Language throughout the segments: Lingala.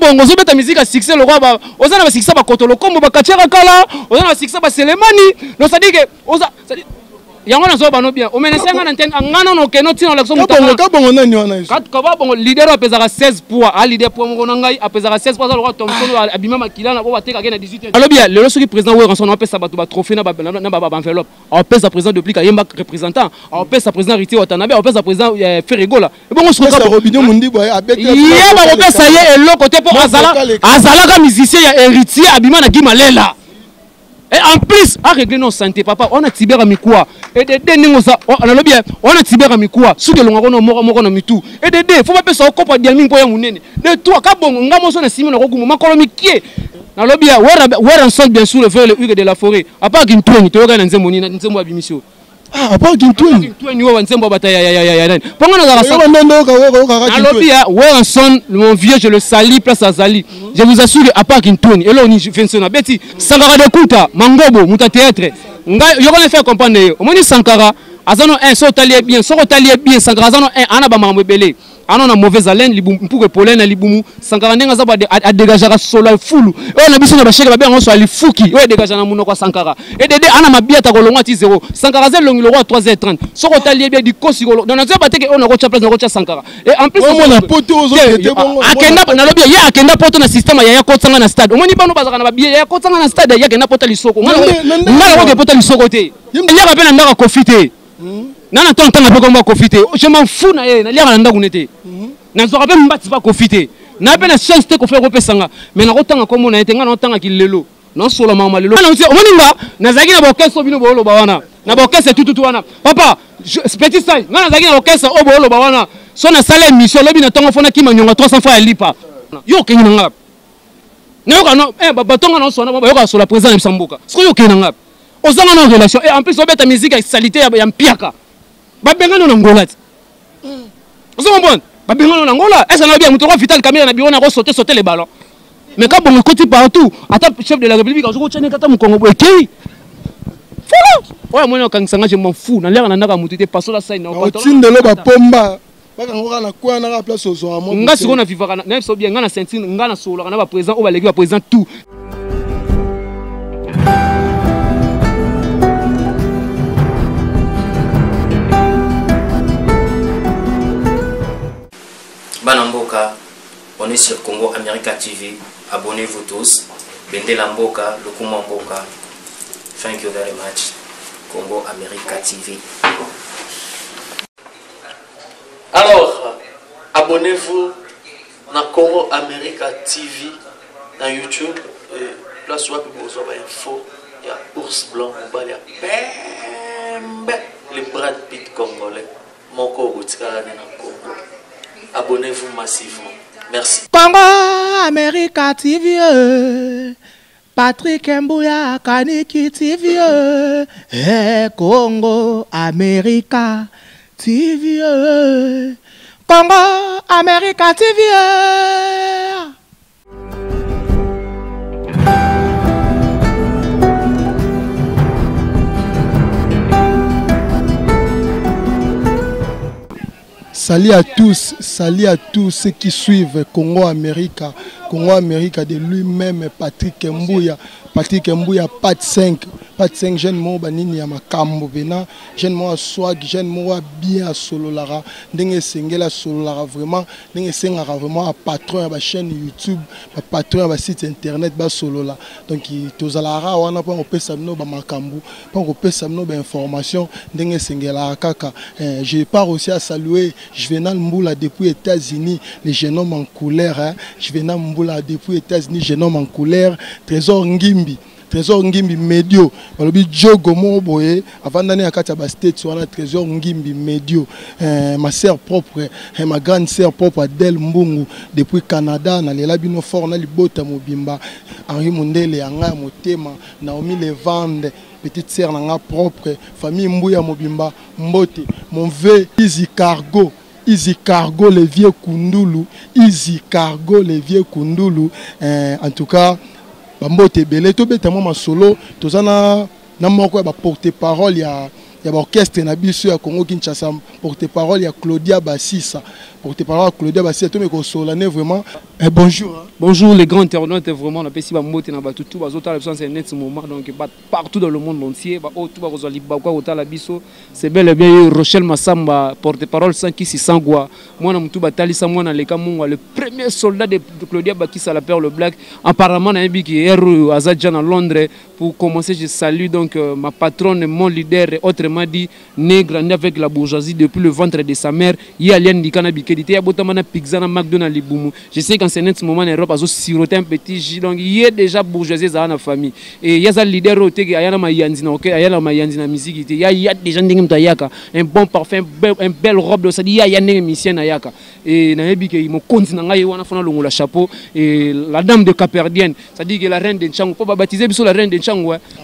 bongo zo beta musique à succès le roi ba oza na ba succès ba kotolo kombo ba kachera kala oza na succès ba selemani no ça dit que oza yango na zo ba no bien o menesenga na nteng ngana no ke no tino la so mutanga ka bongo nani wana iso kat ko ba bongo leader apezaka 16 poids a leader poids ngo ngai apezaka 16 poids le roi Thompson abima makila na bo bateka na 18 alors bien le soki président Werrason on apesa bato ba trophée na ba enveloppe on pesa président depuis ka yemba représentant on pesa président Riti Watanabe on pesa président Ferregola et bon on se ka Robinho mundi boy abeti ye ba pesa ye elo côté pour azala ka musicien ya héritier abima na Gimalela. Et en plus, à régler nos santé, papa, on a tibé à Mikoua. Et des dés, on a tibé à Mikoua. Sous de l'on a mort, mitou. Et des dés, faut pas passer au copain de Yaming pour Yamounene. De toi, Kabon, on a montré Simon Rogoum, ma colonie qui est. Dans le bien, Werrason, bien sûr, le feu, le hugue de la forêt. À part qu'une tournée, tu regardes un zémoni, un zémo bimission. Ah, à part qu'une tournée. Une tournée, un zémo bataille. Pendant la race, Werrason, mon vieux, je le salis, place à Zali. Je vous assure, à part qu'une tourne, et là on y fait un Betty, Sankara de Kouta, Mangobo, Mouta Théâtre. Il y a fait comprendre. Au moins Sankara, Azano 1, Sotalier bien, Sankara Azano 1, Anabama Mobélé. On a mauvaise haleine, pour pollen, Liboumou, Sankara Nenga a dégagé la sola full. On a besoin de bâcher la bien, on soit les fouki, on dégage la mounoko Sankara. Et Dédé, Anna Biata Golongati 0. Sankara Zel, le roi 3h30. Sotalier bien du Kosigolo. Dans notre bataille, on a reçu place de Rocha Sankara. Et en plus, on a poté aux autres. Akenda, il y a Akenda pote dans le système, il y a Kotsanga dans le stade. On n'y pas nous bazar na biye, il y a Kotsanga dans le stade, il y a Akenda pote l'isoko. On a pote l'isoko. Il y a rappelé un mara confité. Nana ton temps a pas confité. Je m'en fous na ye, na liya na ngunete. Na zo rappelé mbati pas confité. Na pe na chance te ko faire repesanga. Mais na rotanga comme on a été ngana tanga kilelo. Non solo mama lelo. Na nti omoninga na zaki na bokeso bino bolo bawana. Na bokeso tutu wana. Papa, petit sai, ngana zaki na bokeso o bolo bawana. So na sale mission lobi na tongo fona ki manyonga 300 francs lipa. Yo kengi nga. Na yo kana batonga na so na yo ka so la président Msamboka. Siko yo kengi nga. Ozanga na relation et en plus on beta musique avec salité ya mpiaka. Ba bengano na ngola. Ozanga bon. Ba bengano na ngola. Est-ce na bien muto vital caméra na biona ko sauter les ballons. Mais quand bon côté partout, attends chef de la République on tchane kata mu Congo boké. Voilà. Ouais moi quand sanga je m'en fous. Na l'air na ndaka mutu te passo la scène na pas. Tindelo ba pomba. Ba ngora na kwa na place au zo amo. Nga siko na vivaka na so bien nga na ceinture nga na solo na ba président o ba leki ba président tout. Bana mboka, on est sur Congo America TV. Abonnez-vous tous. Bende la mboka, Lokuma mboka. Thank you very much. Congo America TV. Alors, abonnez-vous na Congo America TV na YouTube. Place où vous avez info. Il y a ours blanc, il y a Pembe, le Brad Pitt congolais. Moko Goutikara na Congo. Abonnez-vous massivement. Merci. Congo America TV. Patrick Mbouya Kaniki TV. Congo America TV. Congo America TV. Salut à tous ceux qui suivent Congo America de lui-même Patrick Mbouya, pas de 5 jeunes mots banini ya makambo bena jeunes mots swag jeunes mots bien solo lara ndenge sengela solo lara vraiment ndenge sengara vraiment un patron ba chaîne YouTube ba patron ba site internet ba solo la donc tozalara wana pa opesa no ba makambo pa opesa no ba information ndenge sengela kaka je pars aussi à saluer Juvenal Mboula depuis États-Unis les jeunes hommes en couleur Juvenal Mboula depuis États-Unis jeunes hommes en couleur Trésor Ngimbi Medio balobi Jogo Moboye avant d'aller à Kataba State sur la Trésor Ngimbi Medio ma sœur propre ma grande sœur propre Adèle Mbungu depuis Canada na lela bino fort na libota mobimba Henri Mundele anga motema Naomi Levande petite sœur nanga propre famille Mbouya mobimba Mbote mon vœu Easy Cargo les vieux Kundulu Easy Cargo les vieux Kundulu en tout cas Bambote belé to beta moi solo tozana na moko ba porter parole ya y a orchestre na biso ya Congo Kinshasa porte-parole ya Claudia Bassissa porte-parole Claudia Bassissa to me ko solane vraiment bonjour bonjour les grands internautes vraiment on appelle si ba moté na ba tout bazota la c'est net moment donc partout dans le monde entier ba tout ba kozali ba kwa otala biso c'est bel et bien Rochelle Massamba porte-parole 5-600 moi na mutu batalisa moi na leka mungu le premier soldat de Claudia Bassissa la perle black apparemment na bi ki Azadjan à Londres. Pour commencer, je salue donc ma patronne, mon leader, autrement dit, né, grandi avec la bourgeoisie depuis le ventre de sa mère. Il y a l'ien d'Ikana Bikedité, il y a Botamana Pizza, McDonald's, Liboumou. Je sais qu'en ce moment en Europe, il y a siroté un petit J, donc il y a déjà bourgeoisie dans la famille. Et il y a un leader, il y a un musique, il y a des gens qui ont un bon parfum, une belle robe, il y a des musiciens qui et ils m'ont continué à chapeau. Et la dame de Caperdienne, c'est-à-dire que la reine de Tchangou, pour baptiser la reine de Tchangou,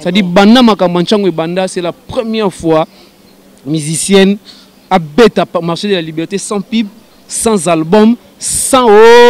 c'est-à-dire Bana Makamanchangou et Banda, c'est la première fois musicienne à bête à marché de la liberté sans pipe, sans album, sans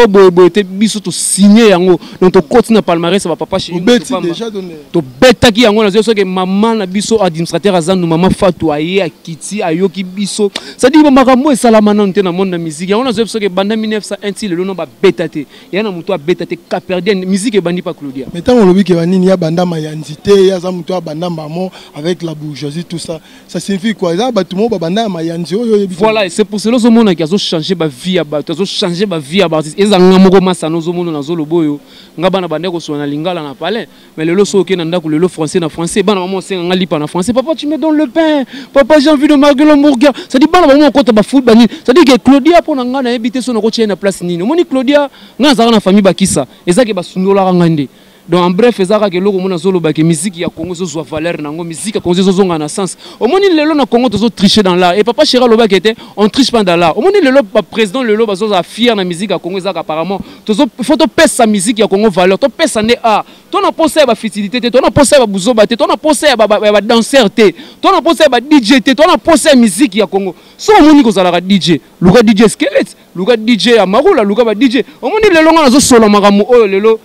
beauté, biso to signé yango donc to continue palmarès ça va papa chez déjà donné to beta ki yango na zo que maman na biso administrateur azandu maman Fatou aye akiti ayoki biso ça dit makambo esalama na nte na monde na musique yango na zo que banda 1901 ti le no ba beta te yana muto a beta te Caperdienne musique e bandi pa Claudia mais tant on lobi que banini ya banda mayanzité ya za muto a banda maman avec la bourgeoisie tout ça signifie quoi ça ba tout monde ba banda mayanzi voilà c'est pour cela que monde qui a changer ba vie ba to changer ba vie à bâtisse ezanga moko masano zo mono na zo loboyo ngaba na bande ko sona lingala na palais mais le loso ke nanda ko le lo français na français bana maman c'est nga lipa na français papa tu me donnes le pain papa j'ai envie de manger le hamburger ça dit bana maman ko ta ba foot bani ça dit que Claudia pour nga na habiter so na ko na place nini moni Claudia nga za na famille bakisa ezaki ba sundola ngande. Donc en bref, ezaka ke loko mona zolo ba ke musique ya Congo zo zo valeur nango musique ya Congo zo zonga na sens. Au moni lelo na Congo to zo tricher dans l'art et papa Chéra loba ke était on triche pas dans l'art. Au moni lelo ba président lelo ba zo za fier na musique ya Congo ezaka apparemment to zo faut to pèse sa musique ya Congo valeur to pèse ne art. To na penser ba futilité te to na penser ba buzo ba te to na penser ba danseur te to na penser ba DJ te to na penser musique ya Congo. So moni ko zala ka DJ, luka DJ skelette, luka DJ amarula, luka ba DJ. Au moni lelo nga zo solo makamu oyo lelo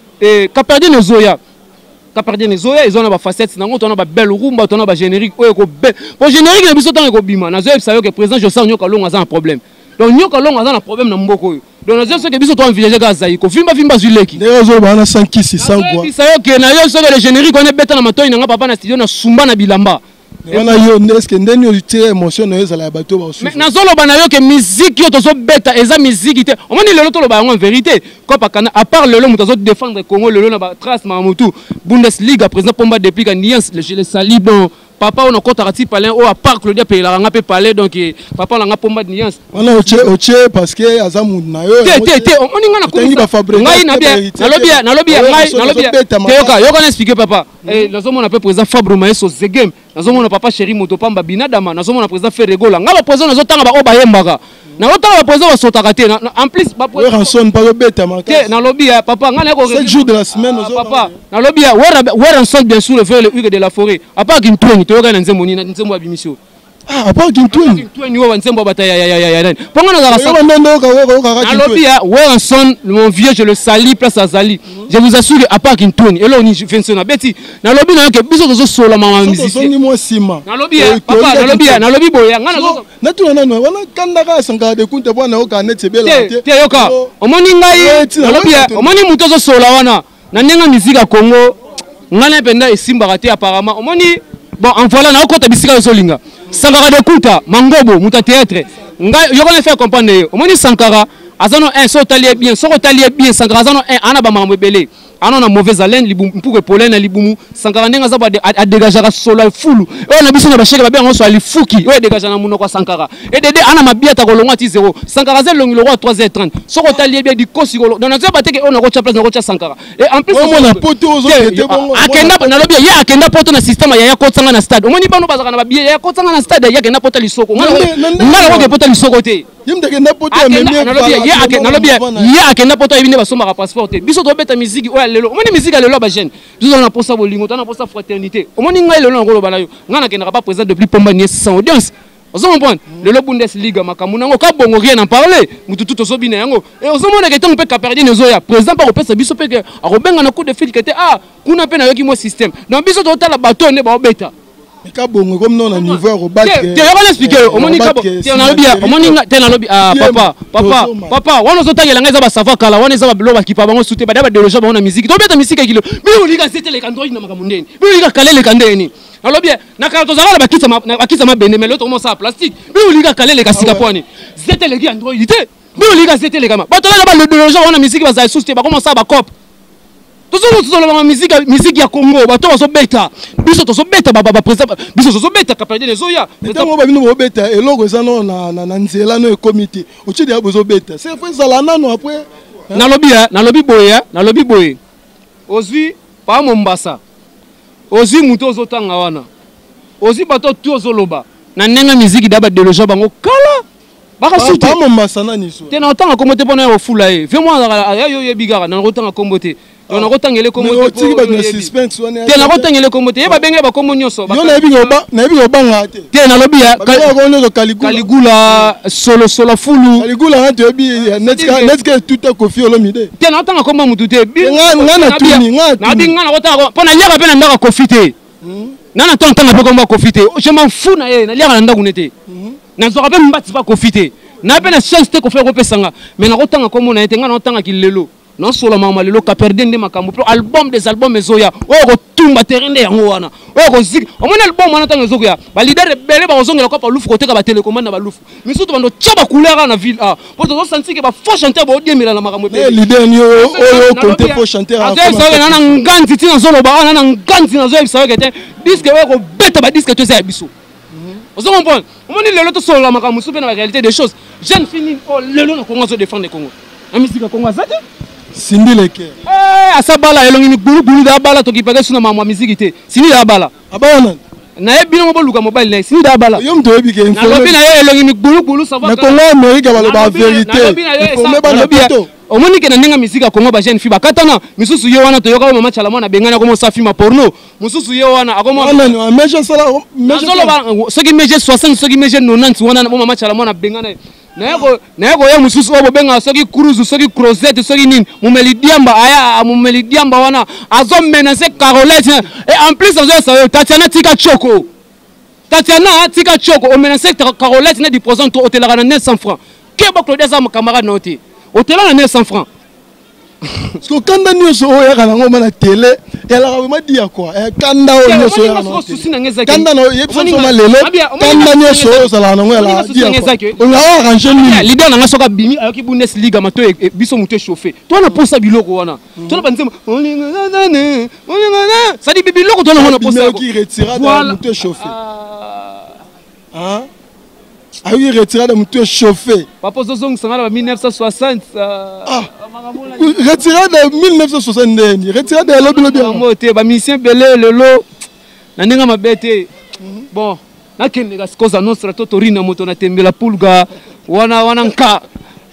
Caperdienne Zoya. Caperdienne Zoya, ils ont des facettes, ils ont des belles rumba, ils ont des génériques. Pour générique, ils ont des bima. Ils ont que président je sens que l'on a un problème. Donc nous avons un problème dans Mboko. Donc nous avons que biso to envisager gazaïko. Vimba zuleki. D'ailleurs zo bana 5-600 quoi. Ça y est que na yo so que le générique on est bête na matoi na papa na studio na sumba na bilamba. Wana yo neske ndeni yo tire émotion na yo za la bato ba osu. Mais na zolo bana yo que musique yo to so beta eza musique te. On moni lelo to lo ba en vérité. Quoi pas kana à part lelo muto zo défendre Congo lelo na ba trace mamutu. Bundesliga président Pomba depuis Alliance le sali bon. Papa on a compte arati palais au à part Claudia paye la nga pe palais donc papa la nga Pomba Alliance. Wana oche parce que azamu na yo. Te on ninga na ko ba fabriquer. Ngai na lobia yo kana expliquer papa. Et les hommes on appelle président Fabre Maeso Zegem. Nous avons papa chéri Motopamba Binadama, nous avons le président Ferregola. Nous avons le président de Obayembaga. Nous avons le président de Sotakate. En plus, Werrason pas le bête, dans le lobby, papa, 7 jours de la semaine, papa, dans le lobby, Werrason bien sûr le fait le hugue de la forêt. À part qu'il tourne, tu regardes dans Zemoni, dans Zemoni Bimisio. Ah, à part qu'il tourne. Werrason, mon vieux, je le salis, place à Zali. Je vous assure à part qu'il tourne. Et là, on y fait un Betty. Dans le lobby, il y a des choses sur la maman musique. Dans le lobby, papa, dans le lobby, boya. Sankara de Kunta Bana au Canet, c'est bien. Yoka, au Moningaï, au Moni Mutozo Solawana, Nanga musique à Congo, Nana Benda et Simbarate apparemment. Au Moni, bon, en voilà, on a encore Bisika Solinga. Sankara de Kunta, Mangobo, Muta Théâtre. Yo connais faire comprendre. Au Moni Sankara, Azano 1, Sotalier bien, Sotalier bien, Sankara Azano 1, Anabama Mobele. On a mauvaise haleine, pour que pollen libumu, Sankara nenga zaba a dégager sola fulu. On a besoin de bacheka bien on soit les fouki. Ouais dégager na munoko Sankara. Et dédé ana mabia ta kolonga ti 0. Sankara zel longi le roi 3h30. Soko talier bien di kosi kolo. Dans nazo bateke on a rocha place na rocha Sankara. Et en plus on a poto aux autres bon. Akenda na lobia ya akenda poto na système ya kotsanga na stade. Omoni bano bazaka na babia ya kotsanga na stade ya kenda poto lisoko. Ngala ko poto lisoko te. Yimdekenda poto même ya akenda poto ibine basoma ka passeport. Biso to beta musique lelo omoni musique lelo ba jeune nous on a pour ça bolingo on a pour ça fraternité omoni ngai lelo ngolo bana yo ngana kenaka pas président depuis Pomba ni sans audience ozo comprendre lelo Bundesliga makamu nango ka bongo rien en parler mutu tout ozo bina yango et ozo mona ke tango pe Caperdienne Zoya président pas repesa biso pe a robenga na coup de fil que ah kuna pe na yoki mo système donc biso to tala bateau ne ba obeta Ka bongo comme non na niveau au bac. Tu vas expliquer au moni ka tu na lobby au moni tu na lobby papa wana zo tangela ngeza ba savoir kala wana za ba bloba kipa bango soute ba déloger ba wana musique to beta musique kilo bi liga c'était les candroid na makamundeni bi liga kale les kandeni na lobby na ka to zala ba kitsa ma bene mais l'autre comment ça plastique bi liga kale les kasika poni c'était les androidité bi liga c'était les kama ba to la ba le déloger wana musique ba za soute ba comment ça ba cop tout la musique ya Congo bato bazo beta biso to so beta baba président biso so beta kapade les oya ntango ba bino bo beta eloko za no na nzela no comité ochi de bozo beta c'est fait ça la nano après na lobby boye ozwi pa Mombasa ozwi muto ozotanga wana ozwi bato tu ozoloba na nenga musique daba déloger bango kala baka suite pa Mombasa nani so tena otanga kombote pona yo fula e vraiment yo yebigara na otanga kombote on a retangé commote suspense wana te na retangé commote e ba benga ba kombo nyoso yo na yebi banga te na lobby ya Kaligula solo fulu Kaligula to yebi netka tout est confié olomide te na otanga kombo mutu te ngana tuni na binga na otanga pona liaka pe na ndaka kofite nana tontanga pe kombo kofite je m'en fous na ye na liaka na ndaka kunete na zo pe mbati pa kofite na pe na chance te ko faire kopesanga mais na otanga kombo na ye te ngana otanga kilelo non seulement malelo ka perdre ndé makambo pro album des albums ezoya o ko tumba terrain yango wana o ko zik o mona album wana tango ezoya ba leader belé ba ozongela ko pa lufu ko teka ba télécommande na ba lufu mais surtout bando tchaba couleur na ville a pour to sentir que ba faux chanteur ba odemela na makambo pe leader ni o compter faux chanteur a ça ça na nganzi tina zolo ba na nganzi na zo ebisa ke te disque o ko beta ba disque to za biso vous comprenez on moni lelo to solo la makambo soupe na la réalité des choses jeune fini oh lelo na Congo zo défendre Congo la musique Congo azate Sindi le cœur. Asabala elongi ni bulu da bala to kipaka suna mama musique te. Sindi da bala. Abana. Na ebino mo luka mobile na sindi da bala. Yo mto ebi ke info. Na lobi na yo elongi ni bulu ça va. Na Congo América ba la vérité. Informer ba na poto. Omoni ke na ndinga musique Congo ba jeune fille ba katana misusu ye wana to yoka mama chala mwana bengana ko mo sa film porno. Mususu ye wana akomo. Wana meje sala meje. Soki meje 60 soki meje 90 wana mo mama chala mwana bengana. Na yako ya mususu obo benga soki cruise soki crozette soki nini mumelidiamba aya mumelidiamba wana azo menacer Carolette et en plus azo ça Tatiana tika choko o menacer Carolette na di présent to hôtel na 900 francs ke ba Claudia za camarade noté hôtel na 900 francs so kanda nyoso oya kana ngoma na télé ela ka ma dia quoi kanda o nyoso ya kanda no yepso so malelo kanda nyoso sala na ngela dia on a arrangé ni leader na ngasoka bimi ayoki Bundesliga mato biso muté chauffé toi na posa biloko wana toi na banzema ça dit biloko toi na wana posa qui retira de muté chauffé hein a eu retiré de muté chauffé papa zozong sangala 1960 retiré de 1960 retiré de lobby moté ba mission belé lelo na ninga mabete bon na kende ga cause nostra totorina moto na tembela pulga wana nka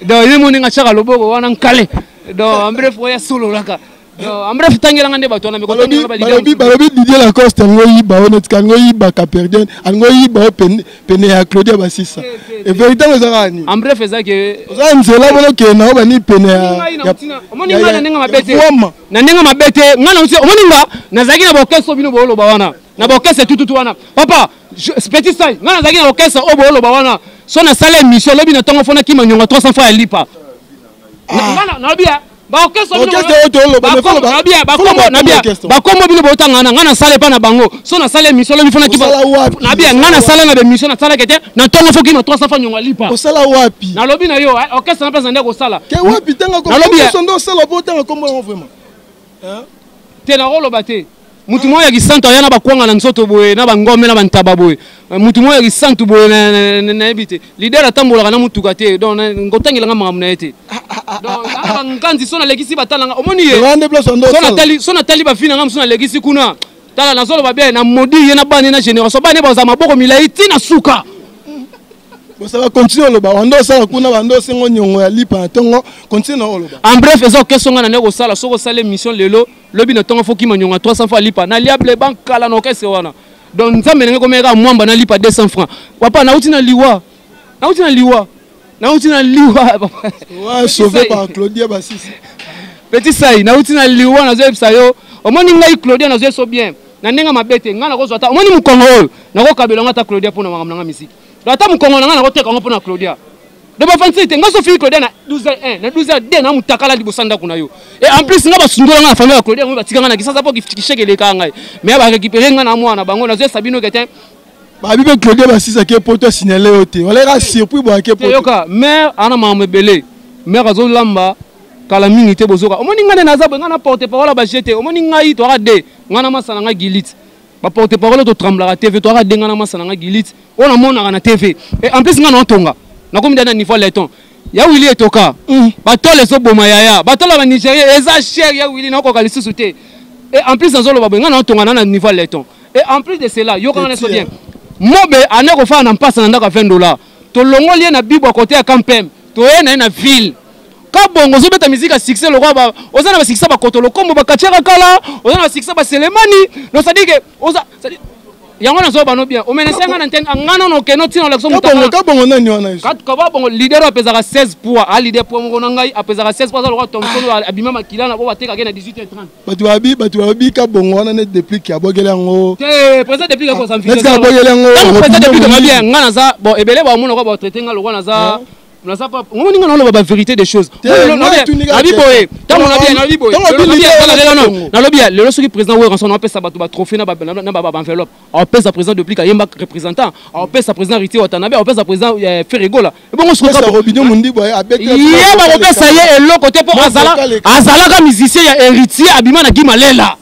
do yemo ninga chaka loboko wana nkale do ambref ya solo laka ambref tangela ngande bato na mikoto na balobi Didier Lacoste ngoyi ba onetka ngoyi ba Caperden ngoyi ba pene ya Claudia Basissa et véritablement ezakani ambref ezake nzela bono ke na ba ni pene ya omoni ngana ninga mabete na ninga mabete ngana uti omoni nga nazaki na bokeso bino bolo ba wana na bokeso tututu wana papa petit sai ngana nazaki na bokeso o bolo ba wana so na sala émission lobi na tongo fona kima nyonga 300 francs lipa ngana na bia bakokeso bakombo bino botangana ngana sale pa na bango so na sale émission lobi fona kiba na bia ngana sale na émission na sala kete na tongo foki na 300 francs nyonga lipa osala wapi na lobi na yo okesa na pesa ndeko sala ke wapi tanga ko sondo sala botanga kombo vraiment hein te na rolo bate mutu moya ya kisanto yana bakwanga na nzoto boye na bangome na bantaba boye mutu moya ya kisanto boye na ebite leader atambola na mutu kate donc ngotangela nga mamu na ete donc nganzi sona legisi batalanga omoni ye sona tali ba fina ngam sona legisi kuna tala na zolo ba bien na modi ye na bani na génération bani ba za maboko milai tina suka ça va continuer le bando ça kuna bando sengo nyongo ya lipa tongo continue le ba en bref ezo kesonga na nego sala soko sala émission lelo lobi na tongo foki manyonga 300 francs lipa na liable bank kala no kese wana donc nzambe ngeko meka mwamba na lipa 200 francs papa na uti na liwa ouais sauvé par Claudia Basissa petit sai na uti na liwa na zo ebisa yo omoni ngai Claudia na zo so bien na ndenga mabete ngana ko zota omoni mukongo nako kabela ngata Claudia pour na makamanga musique ata mukongo nanga nako teka ngo pour na Claudia de ba fancy te ngaso fi Claudia na 12h1 na 12h2 na mutakala libosanda kuna yo et en plus nga basundola nga famille ya Claudia ngo batika nga na kisasa po kishekele kanga mais ba récupérer nga na mwana bango na zo Sabino Ketin ba bibe Claudia ba sisa ke poto signaler ote wala ra surpris bo ke poto yoka mais ana mamebele mais azo lamba kala mingi te bozoka omoni ngane na zabo ngana porte parole ba jeter omoni ngai to de ngana masana nga gilit ba porte parole to trembler TV to de ngana masana nga gilit ona mona na TV et en plus ngana ontonga na komi dana niveau leton ya Willy etoka ba tole so boma yaya ba tole ba Nigeria eza cher ya Willy na ko ka Lisusu te et en plus azolo ba ngana ontonga na niveau leton et en plus de cela yo kana so bien mobe aneko fa na mpasa na ndaka $20 to longoli na bibo côté ya campem to yena na ville ka bongo zo beta musique a succès le roi ba ozana ba succès ba kotolo kombo ba kachera kala ozana ba succès ba Selemani no ça dit que oza yango na zo ba no bien o menesenga na nteng ngana no keno tino la so mutaka ka bongo nani wana ka ba bongo leader apezaka 16 poids a leader poids ngo ngai apezaka 16 poids le roi Thompson abima makila na bo bateka ke na 18h30 batu abi ka bongo wana net depuis ki abogela ngo te président depuis ko ça me fait ça abogela ngo président depuis ko bien ngana za bon ebele ba muno ko ba traiter nga le roi na za on a pas on ninga na la vérité des choses abiboye tant on a bien abiboye na lobia le soki président Werrason on appelle ça ba trophée na ba enveloppe on appelle ça président depuis kayemba représentant on appelle ça président Riti Watanabe on appelle ça président Ferregola et bon on se retrouve Robinho Mundi boy abek ya ba repère ça y est le côté pour azala ka musicien ya héritier abima na Gimalela.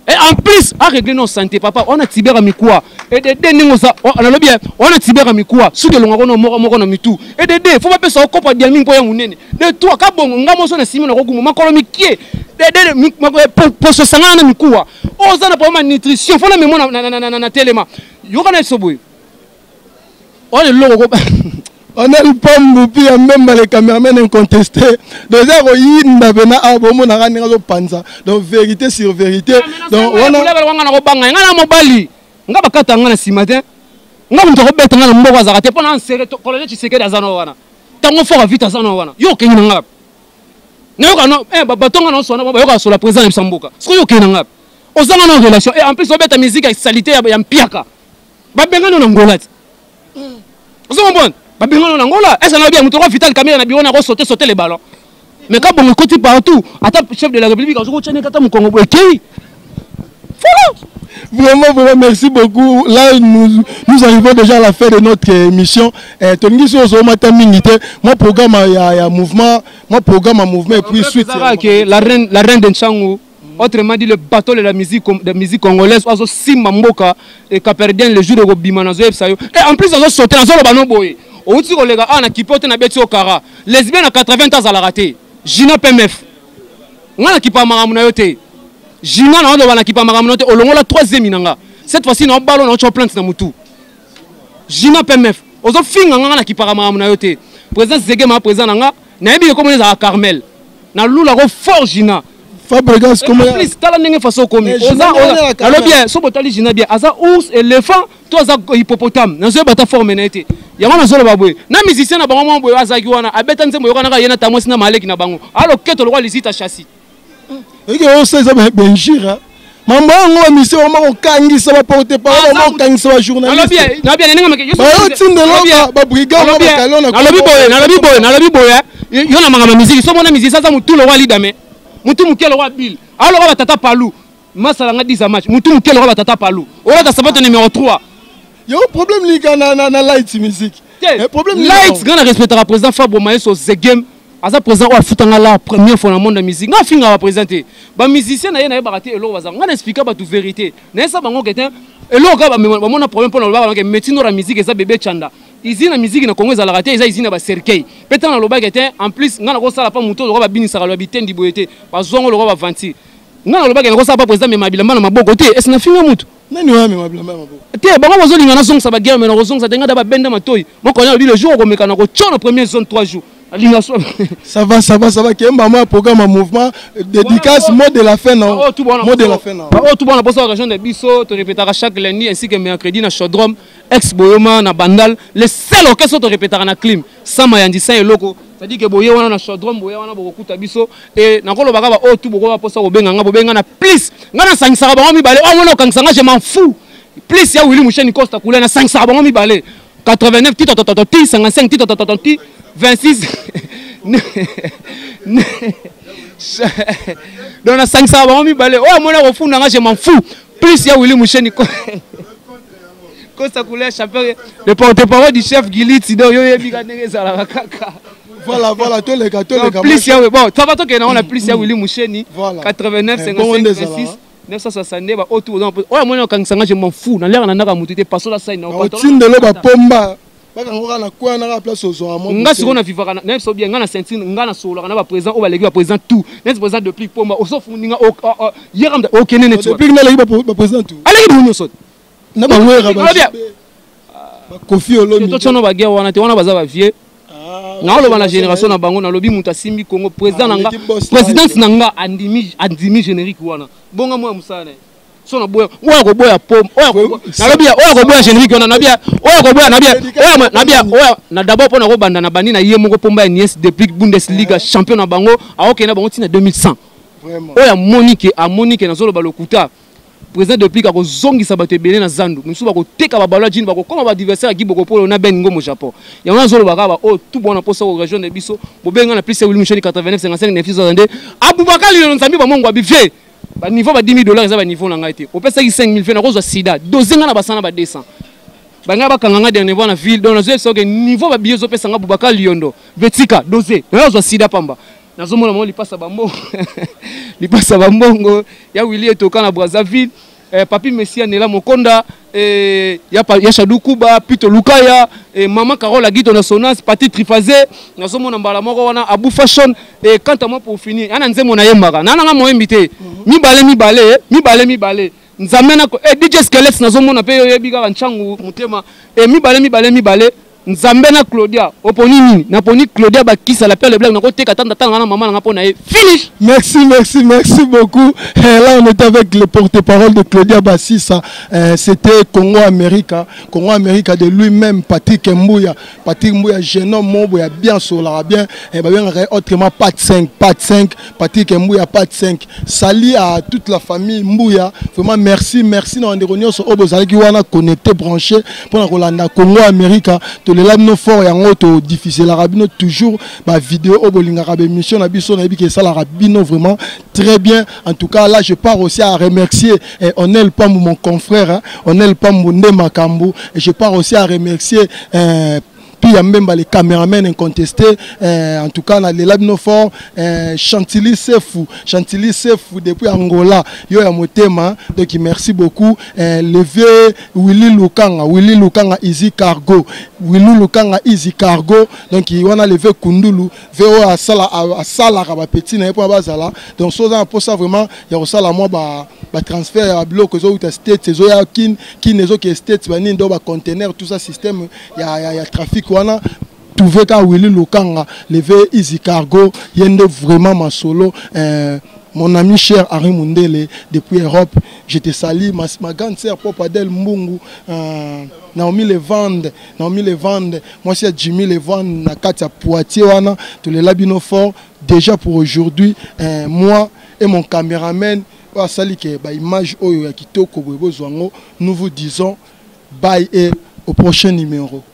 Et en plus, à régler nos santé, papa, on a tibéra mikwa. Et de ça, on a bien, on a tibéra mikwa. Sous de l'on a mort na mitou. Et de faut pas penser au copa diaming pour un nene. De toi, kabon, on a mon simon au goût, ma colonie qui est. Pour ce sang na mikwa. On a pas mal nutrition. Faut la mémoire na téléma. Yokana soboui. On est logo. On a le pomme puis même les caméramans incontestés. Donc ça royinda bena abomo na rani ngazo panza. Donc vérité sur vérité. Donc on a ngana mobali. Ngaba kata ngana si matin. Ngaba mto robeta ngana mbo wazaka te pona nsere colonel Tshisekedi azano wana. Tango fort vite azano wana. Yo kenga ngaba. Nayoka no batonga no sona bayoka sur la présidence de Sambuka. Siko yo kenga ngaba. Ozanga no relation et en plus obeta musique ya salité ya mpiaka. Babenga no ngolati. Ozanga Babingo Angola, est-ce qu'on a bien un vital caméra na biona sauter les ballons. Mais quand on côté partout, attends chef de la République, on se kata mu Congo qui Vraiment, merci beaucoup. Là, nous arrivons déjà à la fin de notre émission. Tongi so matin minute. Mon programme a mouvement, et puis suite. La reine de Nchangu. Autrement dit, le bateau de la musique congolaise, oiseau Simba Mboka et Caperdien le jour de Bimanazo et en plus, on a sauté dans le banon boy. Au dessus, les gars, on a kipoté na beti au Kara. Lesbienne à 80 ans à la raté. Gina PMF. On a kipa maramuna yote. Gina on a kipa maramuna yote. On a la troisième inanga. Cette fois-ci, on a ballon, on a plainte na mutu. Gina PMF. On a fin on a kipa maramuna yote. Président Zegema, président nanga. Na ebi comme les à Carmel. Na lula fort Gina. Fabregas comment plus tala ndenge façon comme alors bien so botali Gina bien aza ours éléphant toi aza hippopotame na zo bata forme na été yango na zo le babwe na musicien na bango boye aza ki wana abeta nzembo yokana ka yena tamosi na maleki na bango alors keto le roi lisita chassis et que on sait ça benjira mambo ngo mission o mako kangisa ba porte parole o mako kangisa ba journaliste na bien ninga make yo tindelo ba brigand ba kalona na lobi boye yo na mangama musique so mona musique ça mutu le roi lidame mutu mukel roi Bill alors on va tata palou masala nga 10 match mutu mukel roi tata palou on va sabato numéro 3 yo problème liga na light musique problème light grand respectera président Fabio Maïso Zegem aza président o afutanga la première fois dans monde de musique nga finga va présenter ba musicien na yena baraté elo waza nga expliquer ba tu vérité na ça bango ketin elo ka ba mona problème pour le métino la musique eza bébé chanda ici na musique na Congo za la raté eza ici na ba cercueil peut-être na loba ketin en plus nga na ko sala pa muto lo ba binisa ka lo bitendi boyete ba zongo lo ba vanti nga na loba ketin ko sala pa président mais mabilamba na maboko te est-ce na finga mutu nani wa me mabilamba maboko te bango bazo linga na zongo sa ba guerre mais na zongo sa tenga da ba benda matoi mo ko na le jour ko mekana ko tchona première zone 3 jours. Ça va. Qui est un programme en mouvement dédicace mot de la fin non. Mot de la fin non. Tout bon la poste région de Bisso, tu répéteras chaque lundi ainsi que mercredi na Chaudrome, ex Boyoma na Bandal, le seul orchestre tu répéteras na Clim. Sama yandisa et loco. C'est-à-dire que Boye wana na Chaudrome, Boye wana beaucoup ta Bisso et na kolo bakaba tout boko poste ko benga na plus. Ngana sangsara ba mi balé, oh non kangsanga je m'en fous. plus ya Willy Moucheni Costa couleur na 500 bango mibale 89 ti 55 ti 26 donc na 500 bango mibale oh mona refunda nga je m'en fous plus ya Willy Moucheni Costa couleur champion le porte-parole du chef Giliti donc yo yebi kanenge zala kaka voilà tous les gars plus ya bon ça va to que on a plus ya Willy Moucheni 89 55 26 962 ba autour donc oh mona kangsanga je m'en fous na l'air na ndaka mutu te passo la sign na ko tindelo ba pomba baka ngoka na kwa na place ozo mo nga siko na vivaka na so bien nga na sentir nga na solo na ba président o ba legi ba président tout net président depuis pomba o so funinga o yeram o kenene tu depuis na legi ba président tout alegi bu nyosot na ba wera ba kofi olomi to chono ba guerre wana te wana baza ba vieux na oloba na génération na bango na lobi mutu asimbi Congo président na nga présidence na nga andimi générique wana bonga mo musane so na boya oya ko boya pom oya ko boya générique wana na bia oya ko boya na d'abord pona ko banda na bani na ye moko pomba nies depuis Bundesliga champion na bango aoke na bango tina 2100 vraiment oya Monique na zolo balokuta président depuis ka ko zongisa bato ebele na zandu musu ba ko teka ba balwa jini ba ko koma ba adversaire ki boko polo na ben ngo Japon ya wana zolo baka ba o tout bon na posa ko région de biso bo benga na plus Willy Moucheni 89 55 962 Abubakar Lilo nzambi ba mongo abivie ba niveau ba $10,000 za ba niveau na ngai te opesa ki 5,000 francs na kozwa sida dozenga na basana ba 200 banga ba kanganga de niveau na ville donc na zo que niveau ba biyo zo pesa nga Abubakar Liondo vetika doze na kozwa sida pamba nazomona mo lipasa bambongo ya Willy etoka na Brazzaville papi Messia Nela Mokonda ya Shadou Kuba Pito Lukaya maman Carole Agito na Sonas Pati Trifazé nazomona mbala moko wana Abu Fashion quant à moi pour finir ana nzemo na yembaka nana nga mo invité mibale nzamena ko DJ Skelet nazomona pe yebika nchangu mutema mibale Nzambena Claudia oponi nini na poni Claudia bakisa la pelle blague na côté katanda tanga na maman na pona finish. Merci beaucoup. Là on était avec le porte-parole de Claudia Bassissa, c'était Congo América de lui-même Patrick Mbouya jeune homme Mbouya bien sur la bien et bien autrement pas de 5 Patrick Mbouya pas de 5 sali à toute la famille Mbouya vraiment merci dans des réunions sur Obozali qui wana connecté branché pour la Rolanda Congo América les labnos forts et en auto difficile la rabino toujours ma vidéo au bolinga rabé mission na biso na bi ça la rabino vraiment très bien en tout cas là je pars aussi à remercier Onel Pamou mon confrère Onel Pamou Ndema Kambu et je pars aussi à remercier puis il y a même les caméramans incontestés en tout cas les labnos forts Chantilly Sefou depuis Angola yo ya motema donc merci beaucoup levé Willy Lukanga Easy Cargo donc il a levé Kundulu VO à sala ba petit na pour bazala donc ça pour ça vraiment il y a ça la moi ba transfert à bloc zo uta state zo ya kin nezo ki state ba ndo ba container tout ça système il y a trafic wana tout veut ka Willy Lukanga levé Easy Cargo yende vraiment ma solo mon ami cher Harry Mundele depuis Europe, je te salue, ma grande sœur Papa Del Mbungu, Naomi Levande, moi c'est Jimmy Levande, Nakatia Poitiers, tous les labino forts, déjà pour aujourd'hui, moi et mon caméraman, image nous vous disons bye et au prochain numéro.